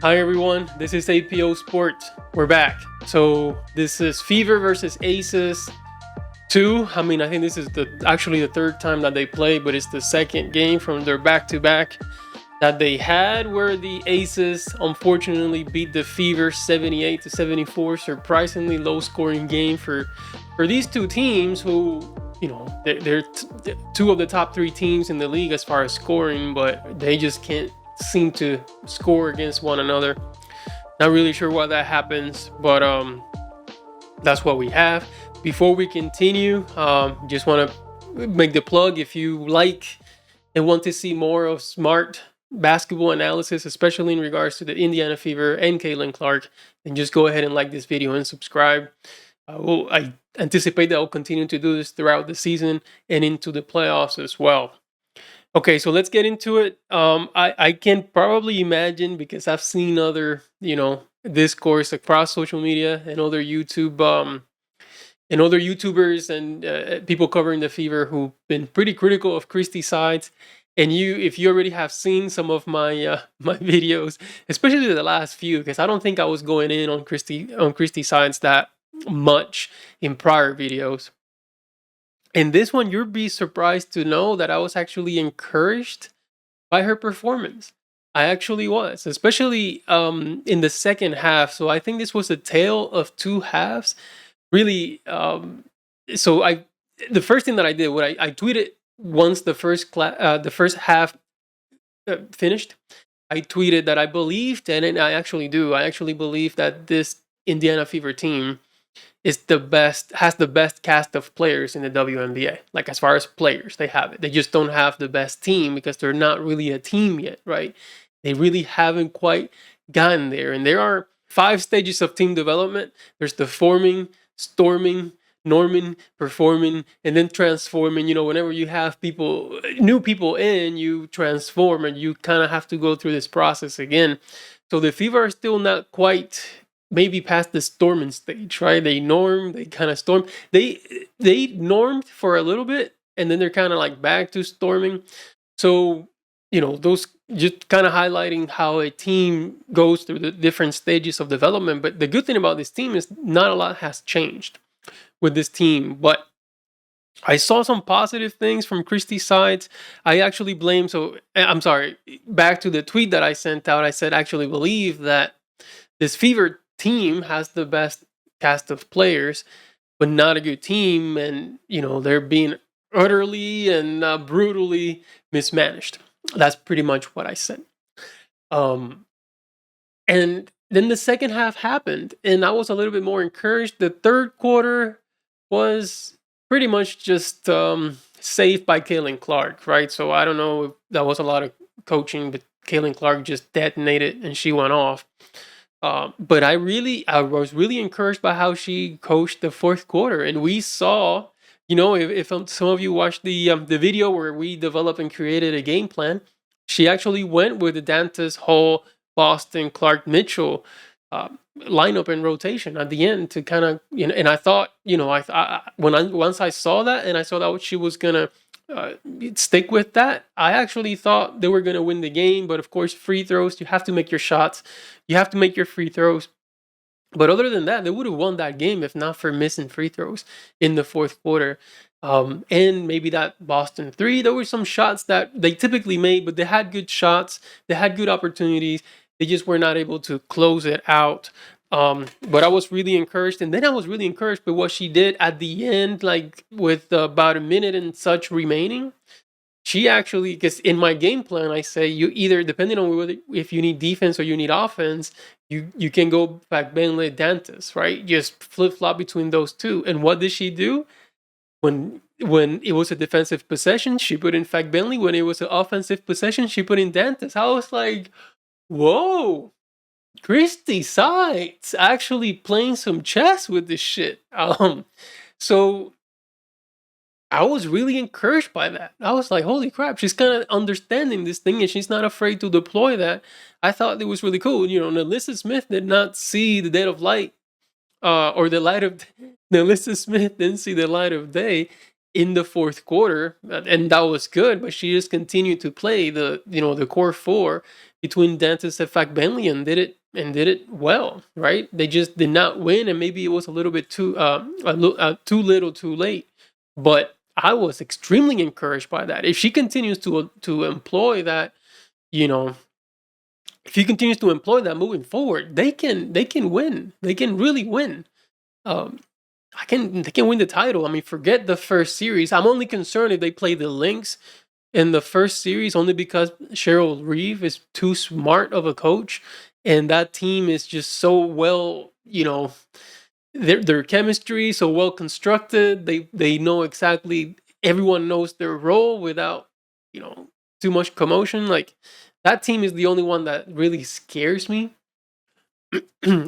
Hi everyone, this is APO Sports. We're back. So this is Fever versus Aces 2. I think this is actually the third time that they play, but it's the second game from their back-to-back that they had where the Aces unfortunately beat the Fever 78-74. Surprisingly low-scoring game for these two teams who, they're two of the top three teams in the league as far as scoring, but they just can't seem to score against one another. Not really sure why that happens, but that's what we have. Before we continue, just want to make the plug. If you like and want to see more of smart basketball analysis, especially in regards to the Indiana Fever and Caitlin Clark, then just go ahead and like this video and subscribe. I anticipate that I'll continue to do this throughout the season and into the playoffs as well. Okay, so let's get into it. I can probably imagine, because I've seen other, discourse across social media and other YouTubers and people covering the Fever who've been pretty critical of Christie Sides. And if you already have seen some of my my videos, especially the last few, because I don't think I was going in on Christie Sides that much in prior videos. In this one, you'll be surprised to know that I was actually encouraged by her performance. I actually was, especially in the second half. So I think this was a tale of two halves. Really, so the first thing that I did, I tweeted once the first half finished. I tweeted that I believed, and I actually do. I actually believe that this Indiana Fever team has the best cast of players in the WNBA. Like, as far as players, they have it. They just don't have the best team because they're not really a team yet, right? They really haven't quite gotten there. And there are 5 stages of team development. There's the forming, storming, norming, performing, and then transforming. Whenever you have new people in, you transform, and you kind of have to go through this process again. So the Fever are still not quite maybe past the storming stage, right? They kind of storm. They normed for a little bit, and then they're kind of like back to storming. So, those just kind of highlighting how a team goes through the different stages of development. But the good thing about this team is not a lot has changed with this team. But I saw some positive things from Christie's Sides. I actually blame, I'm sorry, back to the tweet that I sent out. I said, actually believe that this Fever team has the best cast of players, but not a good team, and they're being utterly and brutally mismanaged. That's pretty much what I said. And then the second half happened, and I was a little bit more encouraged. The third quarter was pretty much just saved by Caitlin Clark, right? So I don't know if that was a lot of coaching, but Caitlin Clark just detonated and she went off. But I was really encouraged by how she coached the fourth quarter, and we saw, if some of you watched the video where we developed and created a game plan, she actually went with the Dantas, Hall, Boston, Clark, Mitchell lineup and rotation at the end to kind of, and I thought, once I saw that and I saw that what she was gonna stick with that, I actually thought they were going to win the game. But of course, free throws, you have to make your shots, you have to make your free throws. But other than that, they would have won that game if not for missing free throws in the fourth quarter. And maybe that Boston 3, there were some shots that they typically made, but they had good shots, they had good opportunities, they just were not able to close it out. But I was really encouraged, and then I was really encouraged by what she did at the end, like with about a minute and such remaining. She actually, because in my game plan, I say you either, depending on whether if you need defense or you need offense, you can go back Benley Dantas, right? Just flip flop between those two. And what did she do? When it was a defensive possession, she put in Fact Bentley. When it was an offensive possession, she put in Dantas. I was like, whoa. Christie Sides actually playing some chess with this shit. So I was really encouraged by that. I was like, holy crap, she's kind of understanding this thing and she's not afraid to deploy that. I thought it was really cool. Nalissa Smith did not see the dead of light, or the light of Nalissa Smith didn't see the light of day in the fourth quarter, and that was good. But she just continued to play the core four between Dantas and Bentley and did it well, right? They just did not win, and maybe it was a little bit too little, too late. But I was extremely encouraged by that. If she continues to employ that, you know, if he continues to employ that moving forward, they can win. They can really win. Um, they can win the title. I mean, forget the first series. I'm only concerned if they play the Lynx in the first series, only because Cheryl Reeve is too smart of a coach, and that team is just so well, their chemistry so well constructed. They know exactly, everyone knows their role without, you know, too much commotion. Like, that team is the only one that really scares me.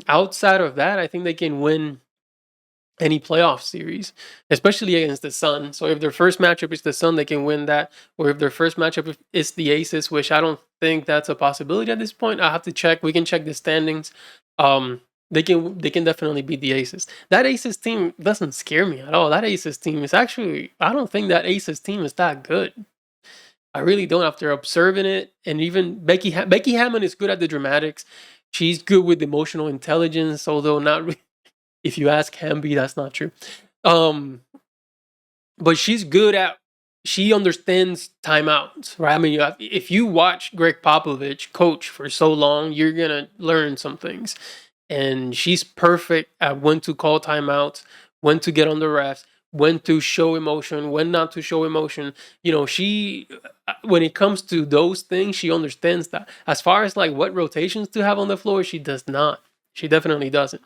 Outside of that, I think they can win any playoff series, especially against the Sun. So if their first matchup is the Sun, they can win that. Or if their first matchup is the Aces, which I don't think that's a possibility at this point. I have to check. We can check the standings. Um, they can definitely beat the Aces. That Aces team doesn't scare me at all. That Aces team is actually, I don't think that Aces team is that good. I really don't, after observing it. And even Becky Hammond is good at the dramatics. She's good with emotional intelligence, although not really. If you ask Hamby, that's not true. Um, but she's good at, she understands timeouts, right? I mean, if you watch Greg Popovich coach for so long, you're gonna learn some things. And she's perfect at when to call timeouts, when to get on the refs, when to show emotion, when not to show emotion. She, when it comes to those things, she understands that. As far as like what rotations to have on the floor, she does not. She definitely doesn't.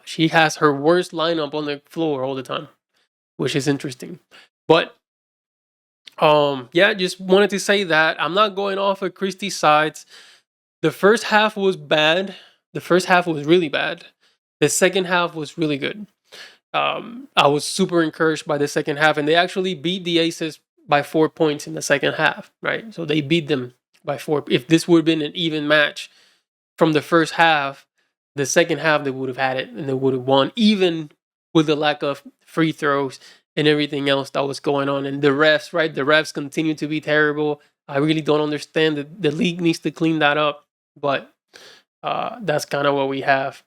She has her worst lineup on the floor all the time, which is interesting. But yeah, just wanted to say that I'm not going off of Christie's sides. The first half was bad. The first half was really bad. The second half was really good. I was super encouraged by the second half, and they actually beat the Aces by 4 points in the second half, right? So they beat them by 4. If this would have been an even match from the first half, the second half they would have had it and they would have won, even with the lack of free throws and everything else that was going on. And the refs, right? The refs continue to be terrible. I really don't understand that. The league needs to clean that up, but that's kind of what we have.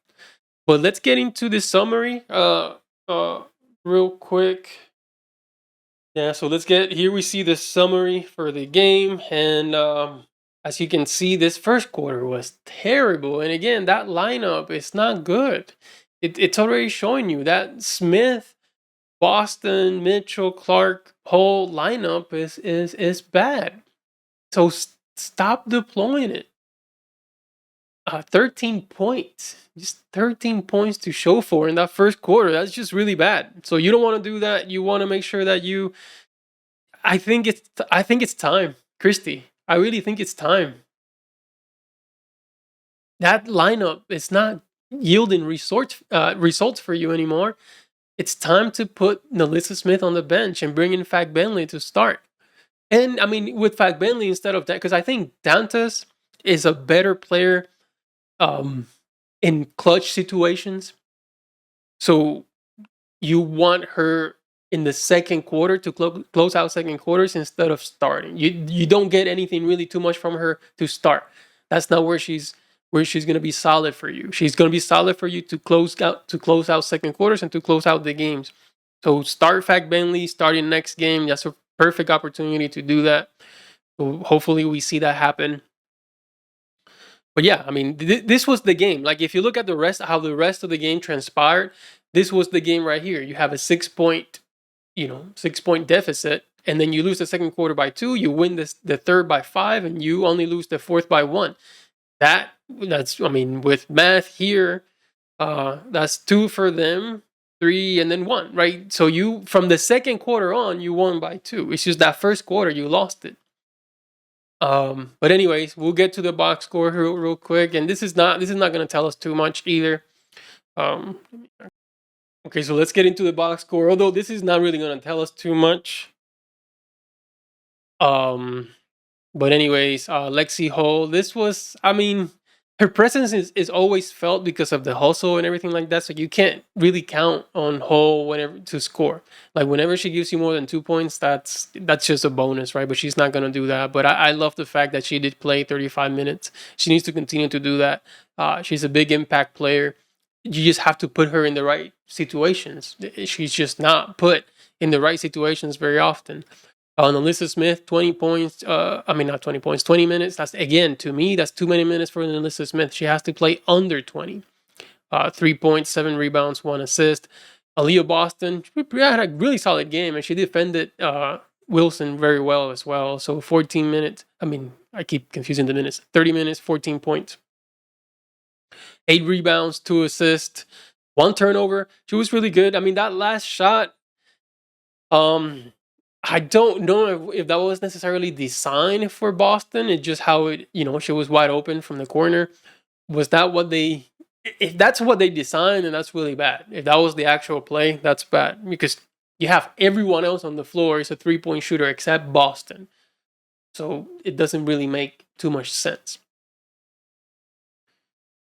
But let's get into the summary real quick. Yeah, so let's get here. We see the summary for the game, and as you can see, this first quarter was terrible. And again, that lineup is not good. It's already showing you that Smith, Boston, Mitchell, Clark whole lineup is bad. So stop deploying it. 13 points, just 13 points to show for in that first quarter. That's just really bad. So you don't want to do that. You want to make sure that you. I think it's time, Christie. I really think it's time. That lineup is not yielding results for you anymore. It's time to put Nalissa Smith on the bench and bring in Bentley to start. And I mean, with Bentley instead of that, because I think Dantas is a better player in clutch situations. So you want her in the second quarter to close out second quarters instead of starting. You don't get anything really too much from her to start. That's not where she's going to be solid for you. She's going to be solid for you to close out second quarters and to close out the games. So start Bentley starting next game. That's a perfect opportunity to do that. So hopefully we see that happen. But yeah, I mean, this was the game. Like, if you look at how the rest of the game transpired, this was the game right here. You have a 6-point, 6-point deficit, and then you lose the second quarter by 2. You win the third by 5, and you only lose the fourth by 1. That's I mean, with math here, that's 2 for them, 3, and then 1, right? So you, from the second quarter on, you won by 2. It's just that first quarter you lost it. But anyways, we'll get to the box score real quick, and this is not going to tell us too much either. Okay, so let's get into the box score. Although this is not really going to tell us too much. But anyways, Lexi Hall. This was, I mean, her presence is always felt because of the hustle and everything like that. So you can't really count on Hull whenever to score. Like whenever she gives you more than 2 points, that's just a bonus, right? But she's not gonna do that. But I love the fact that she did play 35 minutes. She needs to continue to do that. She's a big impact player. You just have to put her in the right situations. She's just not put in the right situations very often. On Alyssa Smith, 20 points. I mean, not 20 points, 20 minutes. That's, again, to me, that's too many minutes for Alyssa Smith. She has to play under 20. 3 points, 7 rebounds, 1 assist. Aaliyah Boston had a really solid game, and she defended Wilson very well as well. So 14 minutes. I mean, I keep confusing the minutes. 30 minutes, 14 points. 8 rebounds, 2 assists, 1 turnover. She was really good. I mean, that last shot, I don't know if that was necessarily designed for Boston. It's just how it, she was wide open from the corner. Was that what they, if that's what they designed, then that's really bad. If that was the actual play, that's bad because you have everyone else on the floor is a 3-point shooter except Boston. So it doesn't really make too much sense.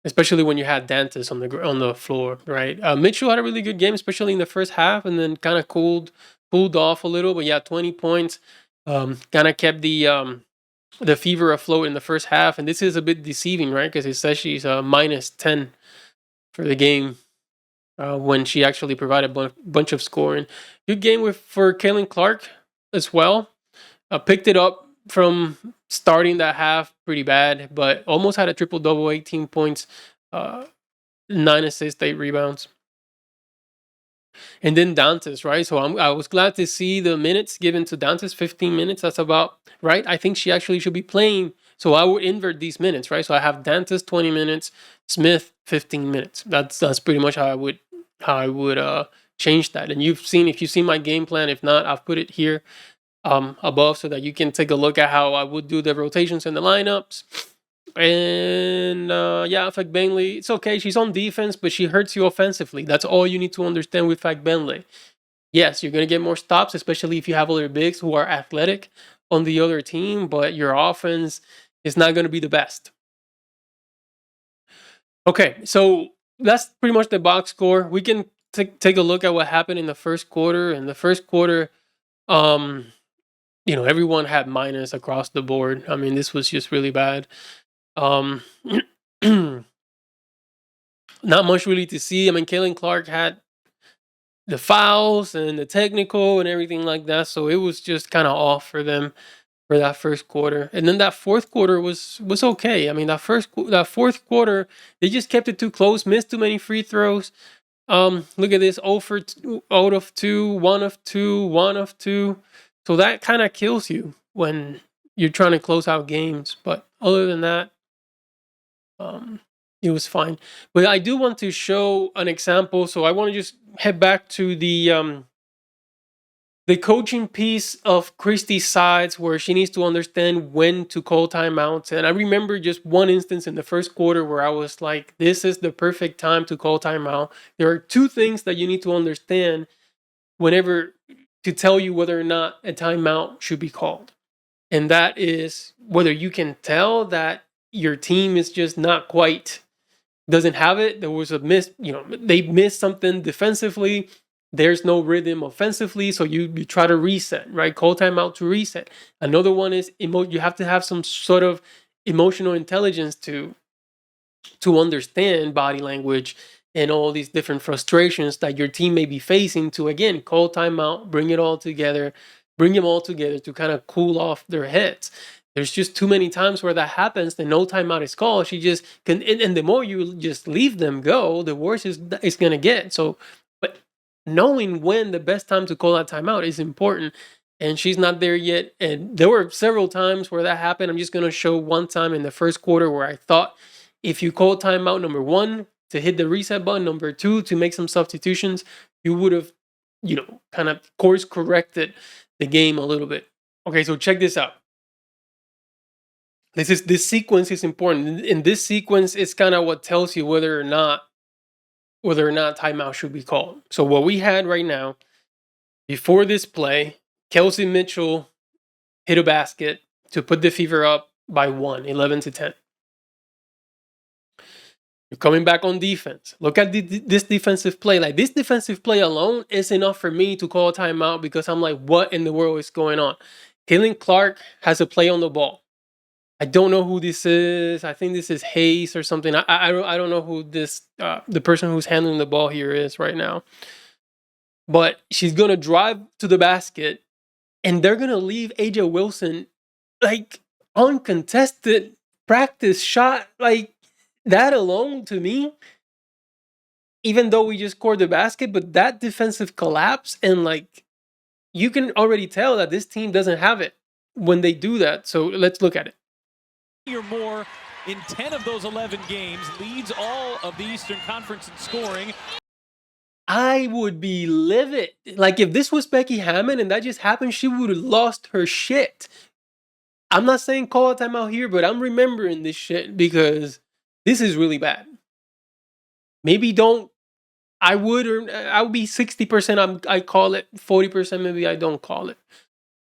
Especially when you had Dantas on the floor, right? Mitchell had a really good game, especially in the first half, and then kind of cooled off a little. But yeah, 20 points, kind of kept the Fever afloat in the first half. And this is a bit deceiving, right? Because it says she's minus 10 for the game when she actually provided a bunch of scoring. Good game for Kaylin Clark as well. Picked it up from starting that half pretty bad, but almost had a triple-double, 18 points, 9 assists, 8 rebounds. And then Dantas, right? So I was glad to see the minutes given to Dantas, 15 minutes. That's about right. I think she actually should be playing. So I would invert these minutes, right? So I have Dantas 20 minutes, Smith 15 minutes. That's pretty much how I would change that. And if you've seen my game plan, if not, I've put it here above so that you can take a look at how I would do the rotations and the lineups. And Fak Bentley, it's okay. She's on defense, but she hurts you offensively. That's all you need to understand with Fak Bentley. Yes, you're going to get more stops, especially if you have other bigs who are athletic on the other team, but your offense is not going to be the best. Okay, so that's pretty much the box score. We can take a look at what happened in the first quarter. In the first quarter, everyone had minus across the board. I mean, this was just really bad. Not much really to see. I mean, Kaylin Clark had the fouls and the technical and everything like that, so it was just kind of off for them for that first quarter. And then that fourth quarter was okay. I mean, that fourth quarter, they just kept it too close, missed too many free throws. Look at this: 0 for 2, out of 2, 1 of 2, 1 of 2. So that kind of kills you when you're trying to close out games. But other than that, it was fine. But I do want to show an example. So I want to just head back to the coaching piece of Christie Sides, where she needs to understand when to call timeouts. And I remember just one instance in the first quarter where I was like, this is the perfect time to call timeout. There are 2 things that you need to understand whenever to tell you whether or not a timeout should be called. And that is whether you can tell that your team is just not quite, doesn't have it. There was a miss, they missed something defensively. There's no rhythm offensively. So you try to reset, right? Call timeout to reset. Another one is you have to have some sort of emotional intelligence to understand body language and all these different frustrations that your team may be facing to, again, call timeout, bring them all together to kind of cool off their heads. There's just too many times where that happens and no timeout is called. She just can, and the more you just leave them go, the worse it's going to get. So, but knowing when the best time to call that timeout is important, and she's not there yet. And there were several times where that happened. I'm just going to show one time in the first quarter where I thought if you call timeout, number 1, to hit the reset button, number 2, to make some substitutions, you would have, kind of course corrected the game a little bit. Okay, so check this out. This sequence is important. In this sequence, it's kind of what tells you whether or not timeout should be called. So what we had right now, before this play, Kelsey Mitchell hit a basket to put the Fever up by 1, 11-10. You're coming back on defense. Look at this defensive play. Like, this defensive play alone is enough for me to call a timeout, because I'm like, what in the world is going on? Caitlin Clark has a play on the ball. I don't know who this is. I think this is Hayes or something. I don't know who this the person who's handling the ball here is right now. But she's gonna drive to the basket, and they're gonna leave AJ Wilson like uncontested practice shot. Like, that alone, to me, even though we just scored the basket, but that defensive collapse, and like, you can already tell that this team doesn't have it when they do that. So let's look at it. Or more in 10 of those 11 games, leads all of the Eastern Conference in scoring. I would be livid. Like, if this was Becky Hammond and that just happened, she would have lost her shit. I'm not saying call a timeout here, but I'm remembering this shit because this is really bad. Maybe don't. I would, or I would be 60%. I call it 40%. Maybe I don't call it.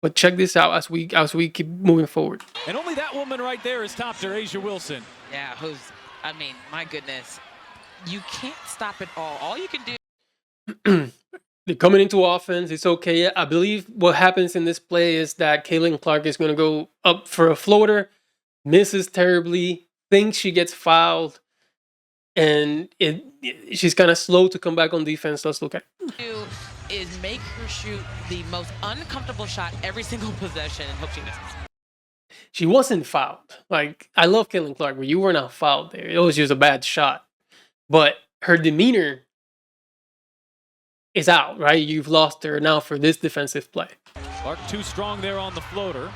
But check this out as we keep moving forward. And only that woman right there is topped her, Asia Wilson. Yeah, I mean, my goodness. You can't stop it all. All you can do. They're coming into offense. It's okay. I believe what happens in this play is that Caitlin Clark is going to go up for a floater, misses terribly, thinks she gets fouled, and she's kind of slow to come back on defense. Let's look at it. Is make her shoot the most uncomfortable shot every single possession and hope she misses. She wasn't fouled. Like, I love Caitlin Clark, but you were not fouled there. It was just a bad shot. But her demeanor is out, right? You've lost her now for this defensive play. Clark too strong there on the floater.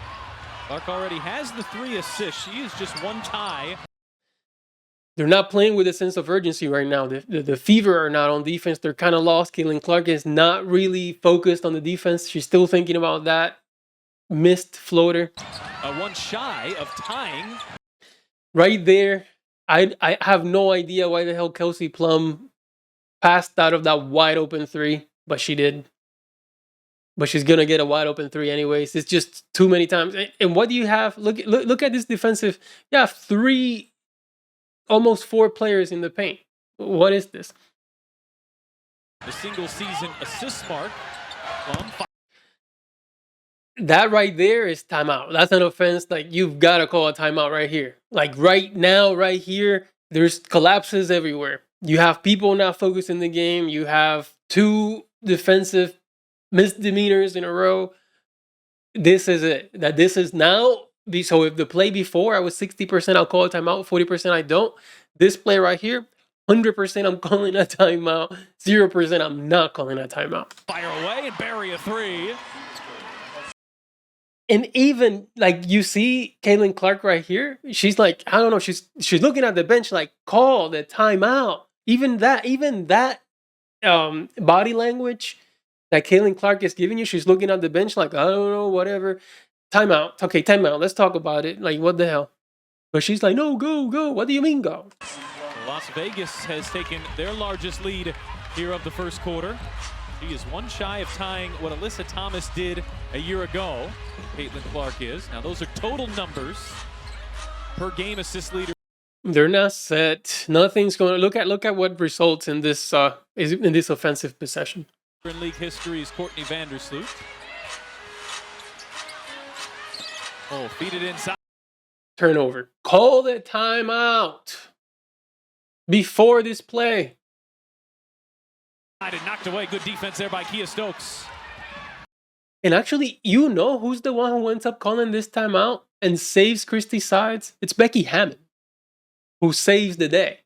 Clark already has the 3 assists. She is just one tie. They're not playing with a sense of urgency right now. The Fever are not on defense. They're kind of lost. Caitlin Clark is not really focused on the defense. She's still thinking about that missed floater. One shy of tying. Right there. I have no idea why the hell Kelsey Plum passed out of that wide open 3, but she did. But she's gonna get a wide open 3 anyways. It's just too many times. And what do you have? Look at this defensive. You have 3, almost 4 players in the paint. What is this? The single season assist mark. That right there is timeout. That's an offense. Like, you've got to call a timeout right here. Like, right now, right here, there's collapses everywhere. You have people not focused in the game. You have 2 defensive misdemeanors in a row. This is it. That this is now. So if the play before I was 60%, I'll call a timeout. 40% I don't. This play right here, 100% I'm calling a timeout. 0% I'm not calling a timeout. Fire away and bury a 3. And even, like, you see Caitlin Clark right here, she's like, I don't know, she's looking at the bench like, call the timeout. Even that body language that Caitlin Clark is giving you, she's looking at the bench like, I don't know, whatever. Timeout. Okay, timeout. Let's talk about it. Like, what the hell? But she's like, no, go. What do you mean go? Las Vegas has taken their largest lead here of the first quarter. She is one shy of tying what Alyssa Thomas did a year ago. Caitlin Clark is. Now, those are total numbers per game assist leader. They're not set. Nothing's going to look at what results in this offensive possession. In league history is Courtney Vandersloot. Oh, feed it inside. Turnover. Call the timeout before this play. And knocked away. Good defense there by Kia Stokes. And actually, you know who's the one who ends up calling this timeout and saves Christie Sides? It's Becky Hammond, who saves the day.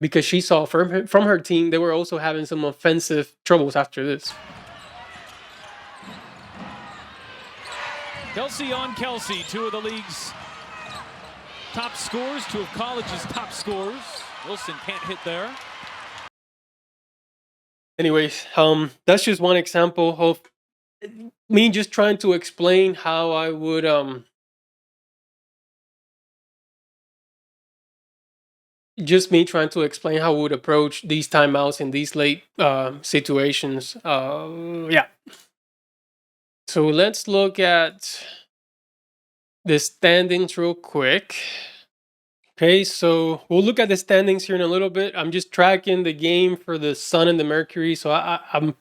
Because she saw from her team, they were also having some offensive troubles after this. Kelsey on Kelsey, 2 of the league's top scorers, 2 of college's top scorers. Wilson can't hit there. Anyways, that's just one example of me just trying to explain how I would just me trying to explain how I would approach these timeouts in these late situations. Yeah. So let's look at the standings real quick. Okay, so we'll look at the standings here in a little bit. I'm just tracking the game for the Sun and the Mercury, so I'm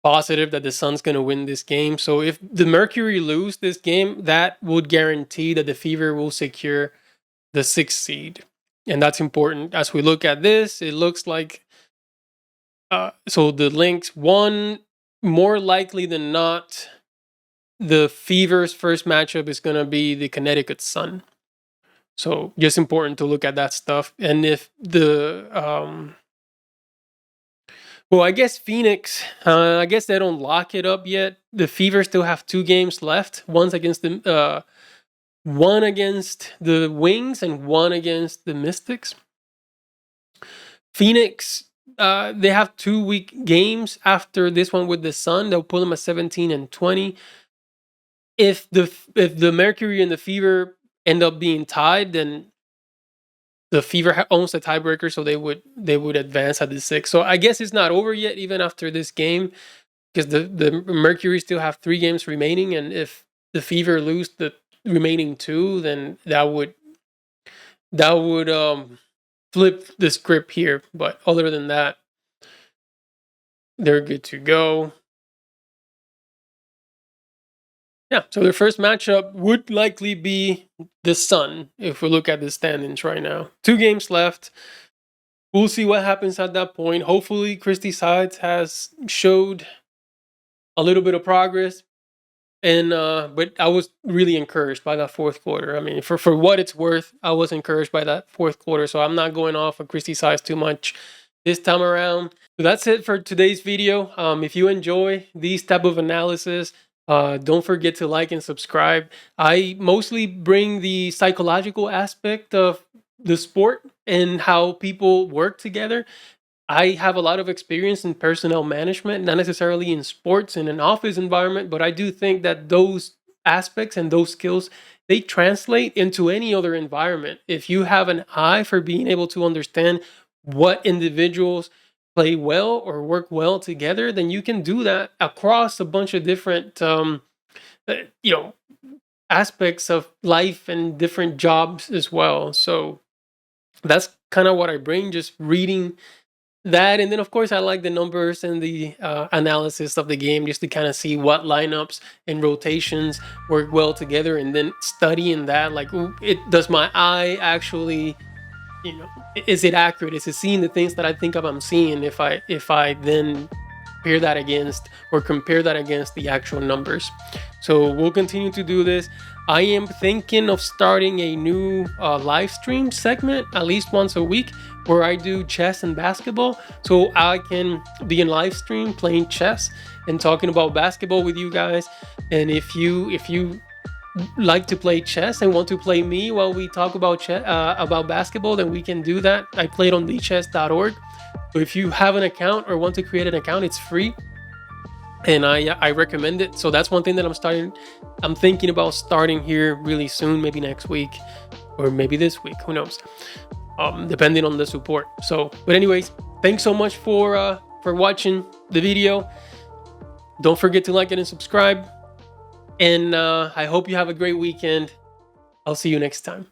positive that the Sun's going to win this game. So if the Mercury lose this game, that would guarantee that the Fever will secure the 6th seed. And that's important. As we look at this, it looks like so the Lynx won. More likely than not, the Fever's first matchup is going to be the Connecticut Sun. So just important to look at that stuff. And if the well, I guess Phoenix, I guess they don't lock it up yet. The Fever still have 2 games left. One against the Wings and one against the Mystics. Phoenix, they have 2 week games after this one with the Sun. They'll put them at 17 and 20. If the Mercury and the Fever end up being tied, then the Fever owns the tiebreaker, so they would advance at the 6. So I guess it's not over yet, even after this game, because the Mercury still have 3 games remaining, and if the Fever lose the remaining 2, then that would flip the script here. But other than that, they're good to go. Yeah, so their first matchup would likely be the Sun, if we look at the standings right now. 2 games left. We'll see what happens at that point. Hopefully, Christie Sides has showed a little bit of progress. And but I was really encouraged by that 4th quarter. I mean, for what it's worth, I was encouraged by that 4th quarter. So I'm not going off of Christie Sides too much this time around. So that's it for today's video. If you enjoy these type of analysis, don't forget to like and subscribe. I mostly bring the psychological aspect of the sport and how people work together. I have a lot of experience in personnel management, not necessarily in sports in an office environment, but I do think that those aspects and those skills, they translate into any other environment. If you have an eye for being able to understand what individuals play well or work well together, then you can do that across a bunch of different aspects of life and different jobs as well. So that's kind of what I bring, just reading that. And then of course I like the numbers and the analysis of the game, just to kind of see what lineups and rotations work well together, and then studying that, like, does my eye actually, is it accurate? Is it seeing the things that I think I'm seeing? If I then compare that against the actual numbers. So we'll continue to do this. I am thinking of starting a new live stream segment at least once a week, where I do chess and basketball. So I can be in live stream playing chess and talking about basketball with you guys. And if you like to play chess and want to play me while we talk about basketball, then we can do that. I played on thechess.org. So if you have an account or want to create an account, it's free, and I recommend it. So that's one thing that I'm thinking about starting here really soon, maybe next week or maybe this week, who knows, depending on the support. So, but anyways, thanks so much for watching the video. Don't forget to like it and subscribe, and I hope you have a great weekend. I'll see you next time.